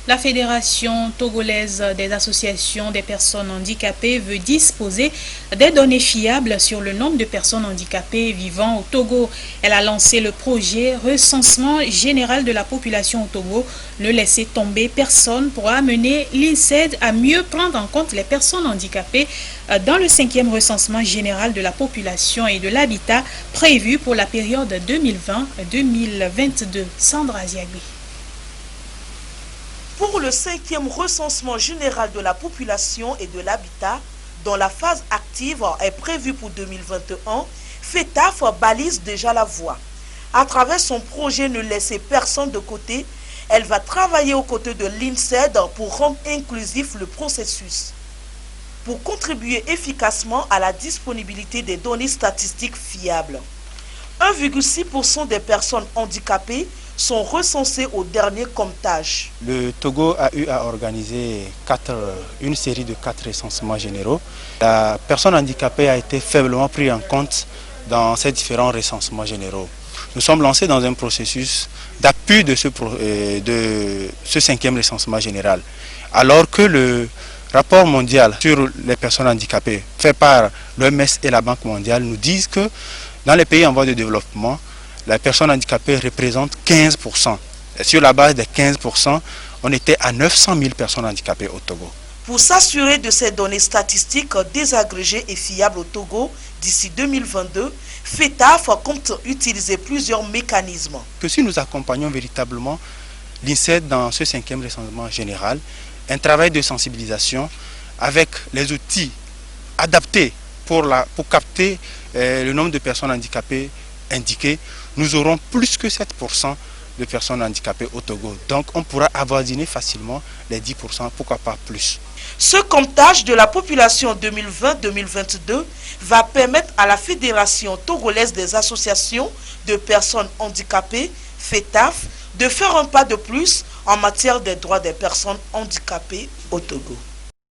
La Fédération togolaise des associations des personnes handicapées veut disposer des données fiables sur le nombre de personnes handicapées vivant au Togo. Elle a lancé le projet Recensement général de la population au Togo, Ne laissez tomber personne, pour amener l'INSED à mieux prendre en compte les personnes handicapées dans le 5e recensement général de la population et de l'habitat prévu pour la période 2020-2022. Sandra Ziagbi. Pour le 5e recensement général de la population et de l'habitat, dont la phase active est prévue pour 2021, FETAF balise déjà la voie. À travers son projet Ne laissez personne de côté, elle va travailler aux côtés de l'INSED pour rendre inclusif le processus. Pour contribuer efficacement à la disponibilité des données statistiques fiables. 1,6% des personnes handicapées sont recensées au dernier comptage. Le Togo a eu à organiser une série de 4 recensements généraux. La personne handicapée a été faiblement prise en compte dans ces différents recensements généraux. Nous sommes lancés dans un processus d'appui de ce 5e recensement général. Alors que le rapport mondial sur les personnes handicapées fait par l'OMS et la Banque mondiale nous disent que dans les pays en voie de développement, la personne handicapée représente 15%. Et sur la base des 15%, on était à 900 000 personnes handicapées au Togo. Pour s'assurer de ces données statistiques désagrégées et fiables au Togo d'ici 2022, FETAF compte utiliser plusieurs mécanismes. Que si nous accompagnons véritablement l'INSED dans ce 5e recensement général, un travail de sensibilisation avec les outils adaptés pour capter le nombre de personnes handicapées indiquées, nous aurons plus que 7% de personnes handicapées au Togo. Donc on pourra avoisiner facilement les 10%, pourquoi pas plus. Ce comptage de la population 2020-2022 va permettre à la Fédération togolaise des associations de personnes handicapées, FETAF, de faire un pas de plus en matière des droits des personnes handicapées au Togo.